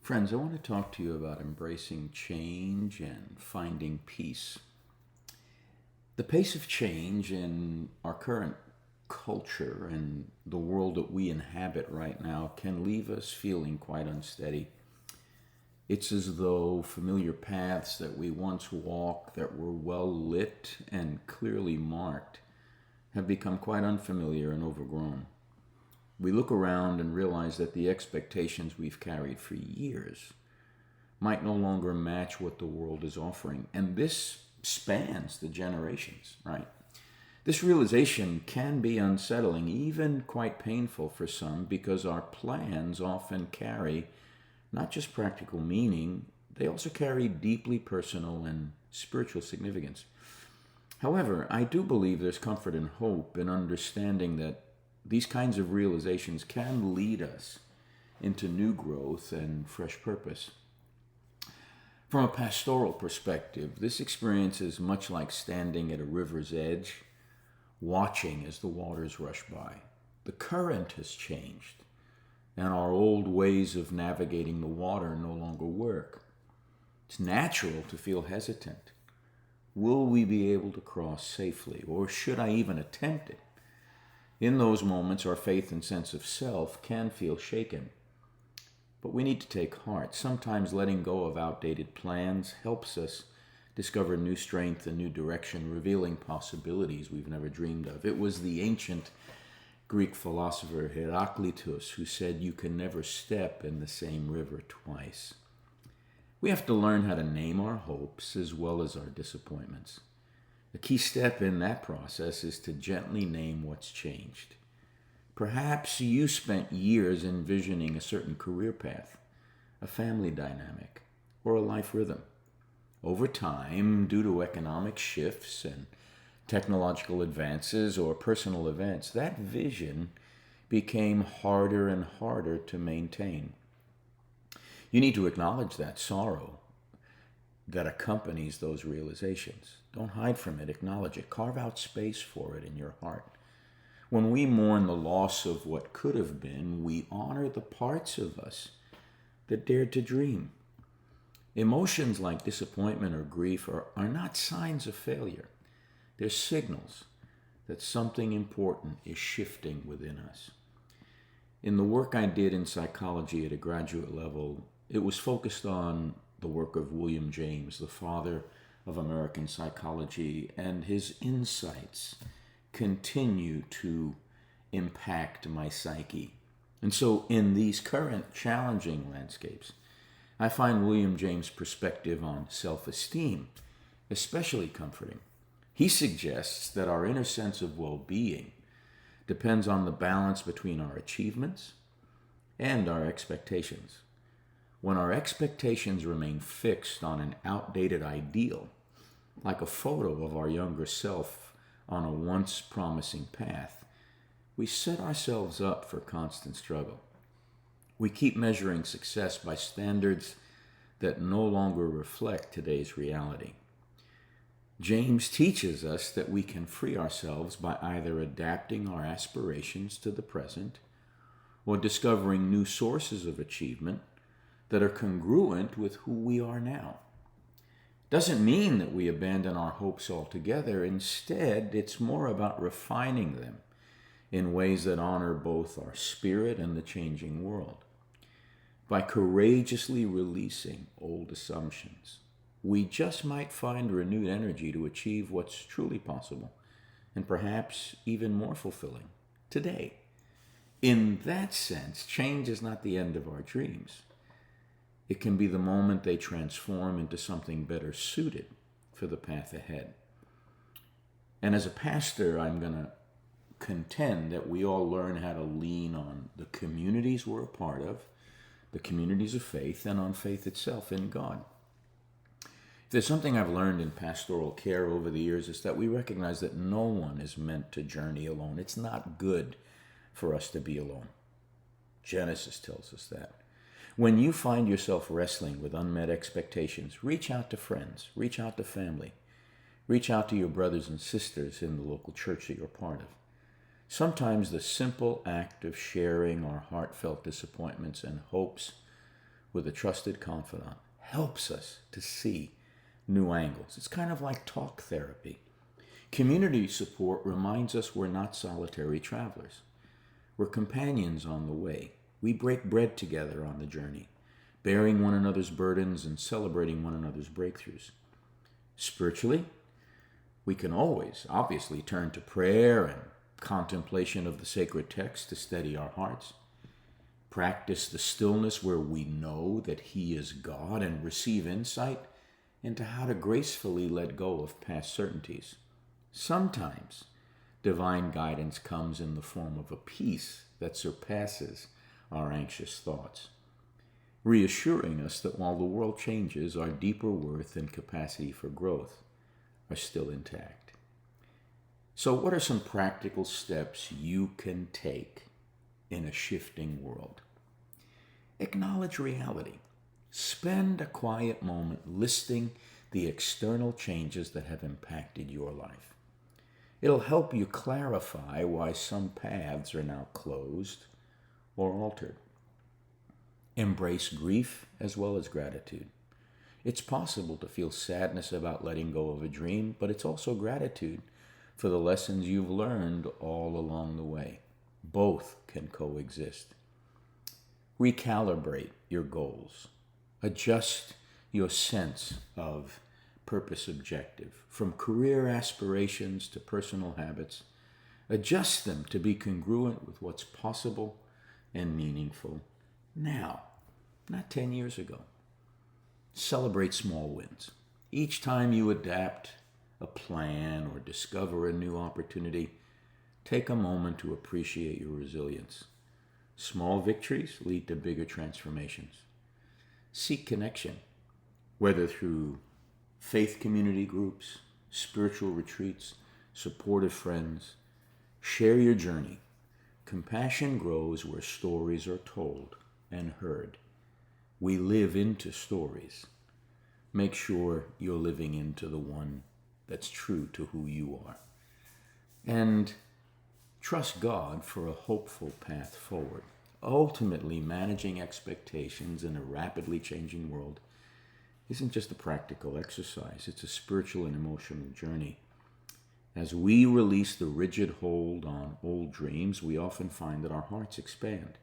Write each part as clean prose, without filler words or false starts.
Friends, I want to talk to you about embracing change and finding peace. The pace of change in our current culture and the world that we inhabit right now can leave us feeling quite unsteady. It's as though familiar paths that we once walked that were well lit and clearly marked have become quite unfamiliar and overgrown. We look around and realize that the expectations we've carried for years might no longer match what the world is offering. And this spans the generations, right? This realization can be unsettling, even quite painful for some, because our plans often carry not just practical meaning, they also carry deeply personal and spiritual significance. However, I do believe there's comfort and hope in understanding that these kinds of realizations can lead us into new growth and fresh purpose. From a pastoral perspective, this experience is much like standing at a river's edge, watching as the waters rush by. The current has changed, and our old ways of navigating the water no longer work. It's natural to feel hesitant. Will we be able to cross safely, or should I even attempt it? In those moments, our faith and sense of self can feel shaken. But we need to take heart. Sometimes letting go of outdated plans helps us discover new strength and new direction, revealing possibilities we've never dreamed of. It was the ancient Greek philosopher Heraclitus who said, "You can never step in the same river twice." We have to learn how to name our hopes as well as our disappointments. A key step in that process is to gently name what's changed. Perhaps you spent years envisioning a certain career path, a family dynamic, or a life rhythm. Over time, due to economic shifts and technological advances or personal events, that vision became harder and harder to maintain. You need to acknowledge that sorrow that accompanies those realizations. Don't hide from it, acknowledge it. Carve out space for it in your heart. When we mourn the loss of what could have been, we honor the parts of us that dared to dream. Emotions like disappointment or grief are not signs of failure. They're signals that something important is shifting within us. In the work I did in psychology at a graduate level, it was focused on the work of William James, the father of American psychology, and his insights continue to impact my psyche. And so, in these current challenging landscapes, I find William James' perspective on self esteem especially comforting. He suggests that our inner sense of well being depends on the balance between our achievements and our expectations. When our expectations remain fixed on an outdated ideal, like a photo of our younger self on a once promising path, we set ourselves up for constant struggle. We keep measuring success by standards that no longer reflect today's reality. James teaches us that we can free ourselves by either adapting our aspirations to the present or discovering new sources of achievement that are congruent with who we are now. Doesn't mean that we abandon our hopes altogether. Instead, it's more about refining them in ways that honor both our spirit and the changing world. By courageously releasing old assumptions, we just might find renewed energy to achieve what's truly possible and perhaps even more fulfilling today. In that sense, change is not the end of our dreams. It can be the moment they transform into something better suited for the path ahead. And as a pastor, I'm going to contend that we all learn how to lean on the communities we're a part of, the communities of faith, and on faith itself in God. If there's something I've learned in pastoral care over the years, it's that we recognize that no one is meant to journey alone. It's not good for us to be alone. Genesis tells us that. When you find yourself wrestling with unmet expectations, reach out to friends, reach out to family, reach out to your brothers and sisters in the local church that you're part of. Sometimes the simple act of sharing our heartfelt disappointments and hopes with a trusted confidant helps us to see new angles. It's kind of like talk therapy. Community support reminds us we're not solitary travelers. We're companions on the way. We break bread together on the journey, bearing one another's burdens and celebrating one another's breakthroughs. Spiritually, we can always, obviously, turn to prayer and contemplation of the sacred text to steady our hearts. Practice the stillness where we know that He is God and receive insight into how to gracefully let go of past certainties. Sometimes divine guidance comes in the form of a peace that surpasses our anxious thoughts, reassuring us that while the world changes, our deeper worth and capacity for growth are still intact. So, what are some practical steps you can take in a shifting world? Acknowledge reality. Spend a quiet moment listing the external changes that have impacted your life. It'll help you clarify why some paths are now closed or altered. Embrace grief as well as gratitude. It's possible to feel sadness about letting go of a dream, but it's also gratitude for the lessons you've learned all along the way. Both can coexist. Recalibrate your goals. Adjust your sense of purpose objective. From career aspirations to personal habits, adjust them to be congruent with what's possible and meaningful now, not 10 years ago. Celebrate small wins. Each time you adapt a plan or discover a new opportunity, take a moment to appreciate your resilience. Small victories lead to bigger transformations. Seek connection, whether through faith community groups, spiritual retreats, supportive friends. Share your journey. Compassion grows where stories are told and heard. We live into stories. Make sure you're living into the one that's true to who you are. And trust God for a hopeful path forward. Ultimately, managing expectations in a rapidly changing world isn't just a practical exercise, it's a spiritual and emotional journey. As we release the rigid hold on old dreams, we often find that our hearts expand.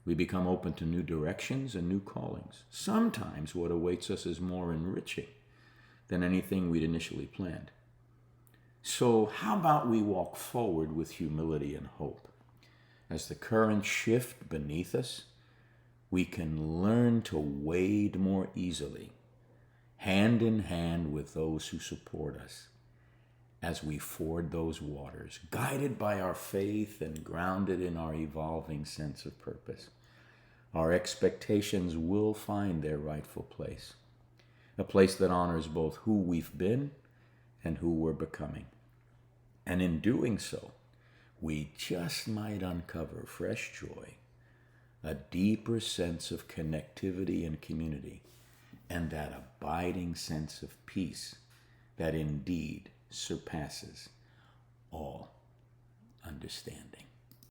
We become open to new directions and new callings. Sometimes what awaits us is more enriching than anything we'd initially planned. So how about we walk forward with humility and hope? As the currents shift beneath us, we can learn to wade more easily, hand in hand with those who support us, as we ford those waters, guided by our faith and grounded in our evolving sense of purpose. Our expectations will find their rightful place, a place that honors both who we've been and who we're becoming. And in doing so, we just might uncover fresh joy, a deeper sense of connectivity and community, and that abiding sense of peace that indeed surpasses all understanding.